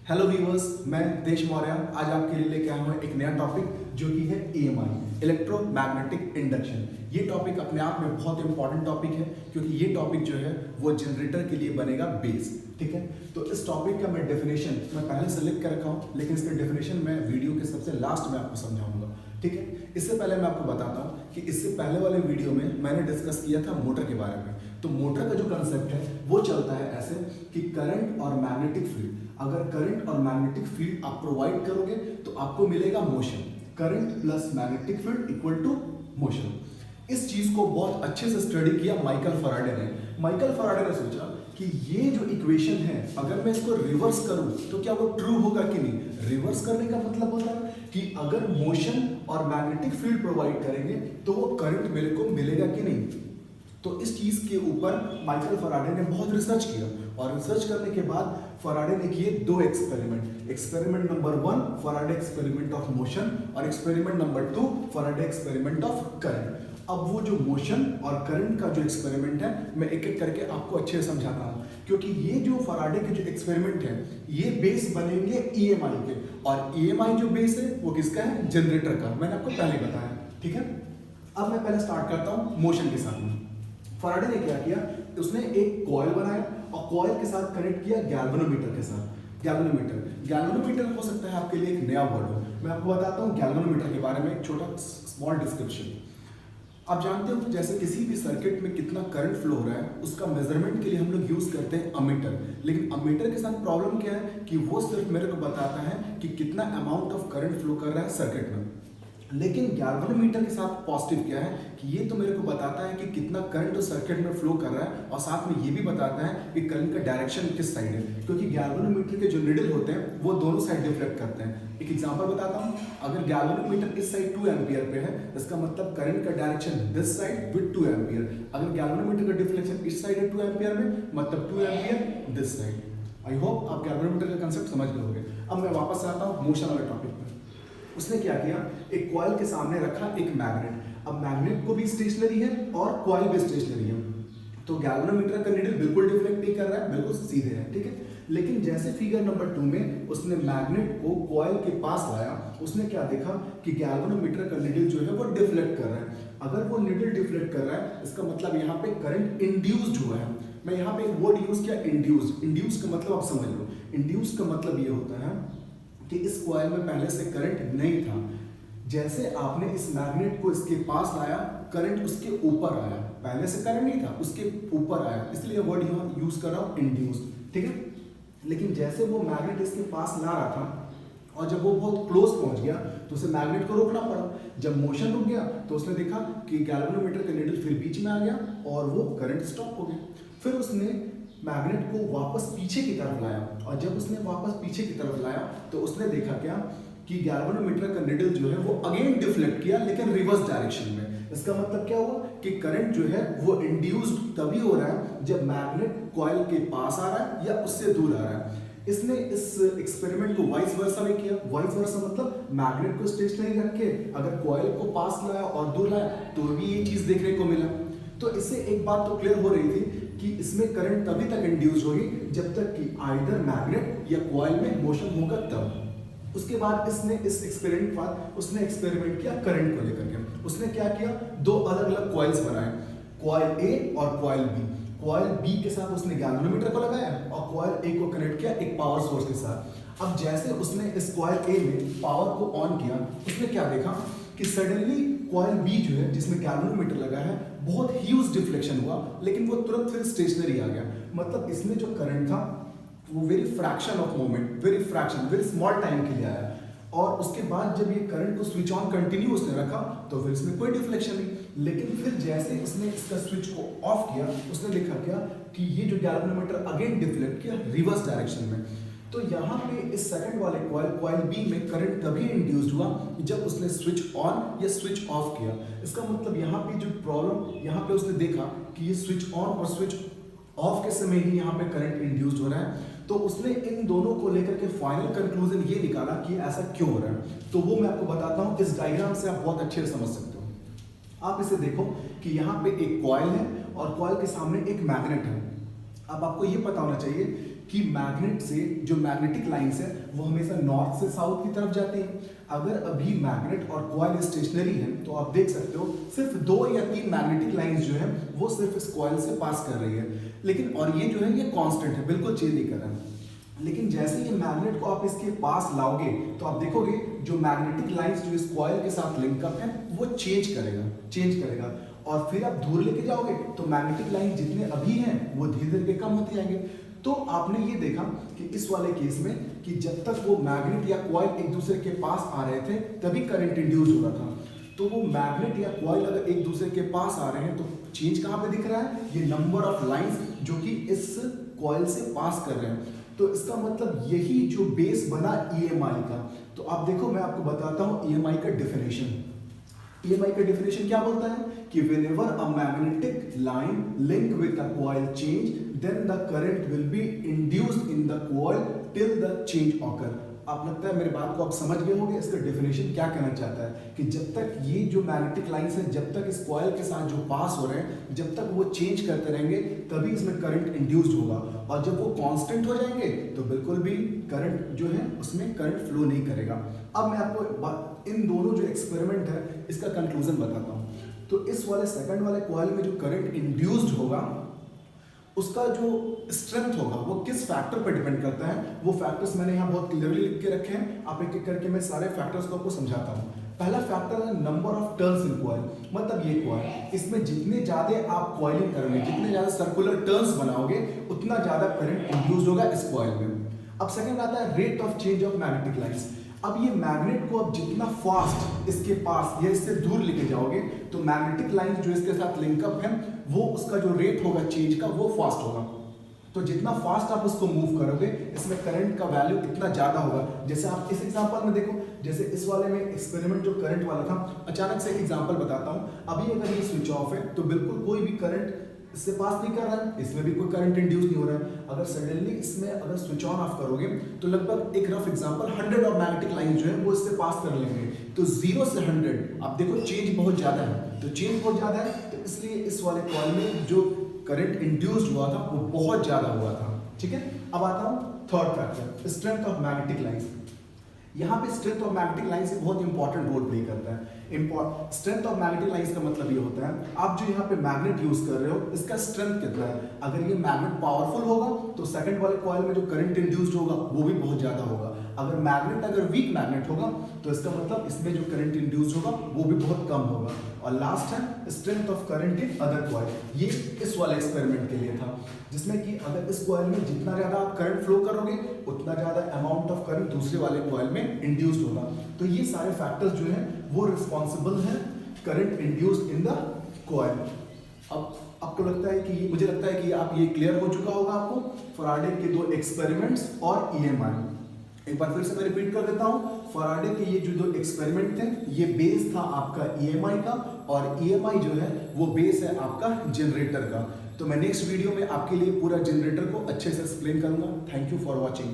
Hello viewers, मैं देश मौर्य आज आपके लिए लेके आया हूँ एक नया टॉपिक जो कि है EMI, इलेक्ट्रोमैग्नेटिक इंडक्शन। ये टॉपिक अपने आप में बहुत इंपॉर्टेंट टॉपिक है क्योंकि ये टॉपिक जो है वो जनरेटर के लिए बनेगा बेस। ठीक है, तो इस टॉपिक का मैं डेफिनेशन मैं पहले से लिख कर रखा हूँ, लेकिन इसका डेफिनेशन मैं वीडियो के सबसे लास्ट में आपको समझाऊंगा। ठीक है, इससे पहले मैं आपको बताता हूँ कि इससे पहले वाले वीडियो में मैंने डिस्कस किया था मोटर के बारे में। तो मोटर का जो कंसेप्ट है वो चलता है ऐसे कि करंट और मैग्नेटिक फील्ड, अगर करंट और मैग्नेटिक फील्ड आप प्रोवाइड करोगे तो आपको मिलेगा motion. Current plus magnetic field equal to motion. इस चीज को बहुत अच्छे से स्टडी किया माइकल फैराडे ने। माइकल फैराडे ने सोचा कि ये जो इक्वेशन है अगर मैं इसको रिवर्स करूं तो क्या वो ट्रू होगा कि नहीं। रिवर्स करने का मतलब होता है कि अगर मोशन और मैग्नेटिक फील्ड प्रोवाइड करेंगे तो वो करंट मेरे को मिलेगा कि नहीं। तो इस चीज के ऊपर माइकल फैराडे ने बहुत रिसर्च किया और रिसर्च करने के बाद फैराडे ने किए दो experiment. Experiment number 1 Faraday experiment of motion और experiment number 2 Faraday experiment of current. अब वो जो मोशन और करंट का जो एक्सपेरिमेंट है मैं एक एक करके आपको अच्छे से समझाता हूँ, क्योंकि ये जो फैराडे के जो एक्सपेरिमेंट है ये बेस बनेंगे EMI के, और EMI जो बेस है वो किसका है, जनरेटर का। मैंने आपको पहले बताया। ठीक है, अब मैं पहले स्टार्ट करता हूँ मोशन के साथ में। फैराडे ने क्या किया, उसने एक कॉइल बनाया और कॉइल के साथ कनेक्ट किया गैल्वेनोमीटर के साथ। गैल्वेनोमीटर हो सकता है आपके लिए एक नया वर्ड हो। मैं आपको बताता हूँ गैल्वेनोमीटर के बारे में एक छोटा स्मॉल डिस्क्रिप्शन। आप जानते हो जैसे किसी भी सर्किट में कितना करंट फ्लो हो रहा है उसका मेजरमेंट के लिए हम लोग यूज करते हैं अमीटर। लेकिन अमीटर के साथ प्रॉब्लम क्या है कि वो सिर्फ मेरे को बताता है कि कितना अमाउंट ऑफ करंट फ्लो कर रहा है सर्किट में। लेकिन गैल्वेनोमीटर के साथ पॉजिटिव क्या है कि ये तो मेरे को बताता है कि कितना करंट उस सर्किट में फ्लो कर रहा है, और साथ में ये भी बताता है कि करंट का डायरेक्शन किस साइड है, क्योंकि गैल्वेनोमीटर के जो नीडल होते हैं वो दोनों साइड डिफ्लेक्ट करते हैं। एक एग्जांपल बताता हूँ, अगर गैल्वेनोमीटर इस साइड 2 एम्पियर पे है इसका मतलब करंट का direction this side with 2 ampere. अगर गैल्वेनोमीटर का डिफ्लेक्शन इस साइड है 2 एम्पियर में, मतलब 2 ampere this side. I hope आप गैल्वेनोमीटर का कंसेप्ट समझ गए होंगे। अब मैं वापस आता हूँ मोशन वाले टॉपिक पर। उसने क्या किया, एक कॉइल के सामने रखा एक मैग्नेट। अब मैग्नेट को भी स्टेशनरी है और कॉइल भी स्टेशनरी है, तो गैल्वेनोमीटर का नीडल बिल्कुल डिफ्लेक्ट नहीं कर रहा है, बिल्कुल सीधे है। ठीक है, लेकिन जैसे फिगर नंबर 2 में उसने मैग्नेट को कॉइल के पास लाया, उसने क्या देखा कि गैल्वेनोमीटर का नीडल जो है वो डिफ्लेक्ट कर रहा है। अगर वो नीडल डिफ्लेक्ट कर रहा है इसका मतलब यहाँ पे करंट इंड्यूस्ड हुआ है। मैं यहाँ पे एक वर्ड यूज किया, इंड्यूस्ड। इंड्यूस का मतलब आप समझ लो। इंड्यूस का मतलब ये होता है कि इस कॉइल में पहले से करंट नहीं था, जैसे आपने इस मैग्नेट को इसके पास लाया करंट उसके ऊपर आया। पहले से करंट नहीं था, उसके ऊपर आया, इसलिए वर्ड यहाँ यूज कर रहा हूँ इंड्यूस्ड। ठीक है, लेकिन जैसे वो मैग्नेट इसके पास ला रहा था और जब वो बहुत क्लोज पहुंच गया तो उसे मैग्नेट को रोकना पड़ा। जब मोशन रुक गया तो उसने देखा कि गैल्वेनोमीटर का नीडल फिर बीच में आ गया और वो करंट स्टॉप हो गया। फिर उसने मैग्नेट को वापस पीछे की तरफ लाया, और जब उसने वापस पीछे की तरफ लाया तो उसने देखा क्या कि गैल्वेनोमीटर का नीडल जो है वो अगेन डिफ्लेक्ट किया, लेकिन रिवर्स डायरेक्शन में। इसका मतलब क्या हुआ कि करंट जो है वो इंड्यूस्ड तभी हो रहा है जब मैग्नेट कॉइल के पास आ रहा है या उससे दूर आ रहा है। इसने इस एक्सपेरिमेंट को वाइस वर्सा में किया। वाइस वर्सा मतलब मैग्नेट को स्टेशनरी रख के अगर कॉइल को पास लाया और दूर लाया तो भी ये चीज देखने को मिला। तो इससे एक बात तो क्लियर हो रही थी कि इसमें करंट तभी तक इंड्यूस होगी जब तक कि आइदर मैग्नेट या कॉइल में मोशन होगा तब। उसके बाद इसने इस एक्सपेरिमेंट बाद उसने एक्सपेरिमेंट किया करंट को लेकर के। उसने क्या किया, दो अलग अलग कॉइल्स बनाए, कॉइल ए और कॉइल बी। कॉइल बी के साथ उसने गैल्वेनोमीटर को लगाया और कॉइल ए को कनेक्ट किया एक पावर सोर्स के साथ। अब जैसे उसने इस कॉइल ए में पावर को ऑन किया, उसने क्या देखा कि सडनली कॉइल बी जो है जिसमें गैल्वेनोमीटर लगा है बहुत ह्यूज डिफ्लेक्शन हुआ, लेकिन वो तुरंत फिर स्टेशनरी आ गया। मतलब इसमें जो करंट था वो very fraction of moment, very small time के लिए आया। और उसके बाद जब ये करंट को स्विच ऑन कंटिन्यू उसने रखा तो फिर इसमें कोई डिफ्लेक्शन नहीं। लेकिन फिर जैसे उसने इसका स्विच को ऑफ किया उसने देखा क्या कि ये जो गैल्वेनोमीटर अगेन डिफ्लेक्ट किया रिवर्स डायरेक्शन में। तो यहाँ पे इस सेकंड वाले कॉइल बी में करंट तभी इंड्यूस्ड हुआ जब उसने स्विच ऑन या स्विच ऑफ किया। इसका मतलब यहाँ पे जो प्रॉब्लम, यहाँ पे उसने देखा कि ये स्विच ऑन और स्विच ऑफ के समय ही यहाँ पे करंट इंड्यूस्ड हो रहा है। तो उसने इन दोनों को लेकर के फाइनल कंक्लूजन ये निकाला कि ऐसा क्यों हो रहा है। तो वो मैं आपको बताता हूँ, इस डायग्राम से आप बहुत अच्छे से समझ सकते हो। आप इसे देखो कि यहाँ पे एक कॉइल है और कॉइल के सामने एक मैग्नेट है। अब आपको ये पता होना चाहिए कि मैग्नेट से जो मैग्नेटिक लाइंस है वो हमेशा नॉर्थ से साउथ की तरफ जाती हैं। अगर अभी मैग्नेट और कॉइल स्टेशनरी है तो आप देख सकते हो सिर्फ 2 या 3 मैग्नेटिक लाइंस जो है वो सिर्फ इस कॉइल से पास कर रही है, लेकिन और ये जो है ये कांस्टेंट है, बिल्कुल चेंज नहीं कर रहा है। लेकिन जैसे ये मैग्नेट को आप इसके पास लाओगे तो आप देखोगे जो मैग्नेटिक लाइंस जो इस कॉइल के साथ लिंकअप है वो चेंज करेगा और फिर आप दूर लेके जाओगे तो मैग्नेटिक लाइन जितने अभी हैं वो धीरे धीरे कम होते जाएंगे। तो आपने ये देखा कि इस वाले केस में कि जब तक वो मैग्नेट या कॉइल एक दूसरे के पास आ रहे थे तभी करंट इंड्यूस हो रहा था। तो वो मैग्नेट या कॉइल अगर एक दूसरे के पास आ रहे हैं तो चेंज कहाँ पे दिख रहा है, ये नंबर ऑफ लाइंस जो कि इस कॉइल से पास कर रहे हैं। तो इसका मतलब यही जो बेस बना EMI का। तो आप देखो मैं आपको बताता हूँ EMI का डेफिनेशन। EMI का डेफिनेशन क्या बोलता है कि whenever a magnetic line link with a coil change then the current will be induced in the coil till the change occur। आप लगता है मेरे बात को आप समझ गए होंगे। इसका डेफिनेशन क्या कहना चाहता है कि जब तक ये जो मैग्नेटिक लाइंस है जब तक इस कॉइल के साथ जो पास हो रहे हैं जब तक वो चेंज करते रहेंगे तभी इसमें करंट इंड्यूस्ड होगा, और जब वो कांस्टेंट हो जाएंगे तो बिल्कुल भी करंट जो है उसमें करंट फ्लो नहीं करेगा। अब मैं आपको इन दोनों जो एक्सपेरिमेंट है इसका कंक्लूजन बताता हूँ। तो इस वाले सेकंड वाले कॉइल में जो करंट इंड्यूस्ड होगा उसका जो स्ट्रेंथ होगा वो किस फैक्टर पर डिपेंड करता है। वो फैक्टर्स मैंने यहाँ बहुत क्लियरली लिख के रखे हैं, आप एक एक करके मैं सारे फैक्टर्स को आपको समझाता हूँ। पहला फैक्टर है number of turns in coil, मतलब ये कॉइल इसमें जितने ज्यादा आप कॉइलिंग करोगे जितने ज्यादा सर्कुलर टर्न्स बनाओगे उतना ज्यादा करंट इंड्यूस होगा इस कॉइल में। अब सेकंड आता है rate of change of magnetic lines. अब ये मैग्नेट को अब जितना फास्ट इसके पास या इससे दूर लेके जाओगे तो मैग्नेटिक लाइन जो इसके साथ लिंकअप है वो उसका जो रेट होगा चेंज का वो फास्ट होगा। तो जितना फास्ट आप उसको मूव करोगे इसमें करंट का वैल्यू इतना ज्यादा होगा। जैसे आप इस एग्जांपल में देखो, जैसे इस वाले में एक्सपेरिमेंट जो करंट वाला था, अचानक से एक एग्जांपल बताता हूं। अभी अगर ये स्विच ऑफ है तो बिल्कुल कोई भी करंट इससे पास नहीं कर रहा है, इसमें भी कोई करंट इंड्यूस नहीं हो रहा है। अगर सडनली इसमें अगर स्विच ऑन ऑफ करोगे तो लगभग एक rough example 100 of magnetic line जो है वो इससे पास कर लेंगे। तो 0 से 100 आप देखो चेंज बहुत ज्यादा है, तो चेंज बहुत ज्यादा है तो इसलिए इस वाले कॉइल में जो करंट इंड्यूस्ड हुआ था वो बहुत ज्यादा हुआ था। ठीक है, अब आता हूं third factor, strength of magnetic lines. यहाँ पे स्ट्रेंथ ऑफ मैग्नेटिक लाइंस बहुत इंपॉर्टेंट रोल प्ले करता है। स्ट्रेंथ ऑफ मैग्नेटिक लाइंस का मतलब ये होता है आप जो यहाँ पे मैग्नेट यूज कर रहे हो इसका स्ट्रेंथ कितना है। अगर ये मैग्नेट पावरफुल होगा तो सेकंड वाले कॉइल में जो करंट इंड्यूस्ड होगा वो भी बहुत ज्यादा होगा। अगर मैग्नेट अगर वीक मैग्नेट होगा तो इसका मतलब इसमें जो करंट इंड्यूस्ड होगा वो भी बहुत कम होगा। और लास्ट है strength of current in other coil. ये इस वाले एक्सपेरिमेंट के लिए था जिसमें कि अगर इस कॉइल में जितना ज्यादा आप करंट फ्लो करोगे उतना ज्यादा अमाउंट ऑफ करंट दूसरे वाले कॉइल में इंड्यूस्ड होगा। तो ये सारे फैक्टर्स जो हैं वो रिस्पॉन्सिबल हैं current induced in the coil. अब आपको लगता है कि मुझे लगता है कि आप ये क्लियर हो चुका होगा आपको फैराडे के 2 एक्सपेरिमेंट्स और EMI। एक बार फिर से मैं रिपीट कर देता हूं, फैराडे के ये जो 2 एक्सपेरिमेंट थे ये बेस था आपका EMI का, और EMI जो है वो बेस है आपका जनरेटर का। तो मैं नेक्स्ट वीडियो में आपके लिए पूरा जनरेटर को अच्छे से एक्सप्लेन करूंगा। Thank you for watching.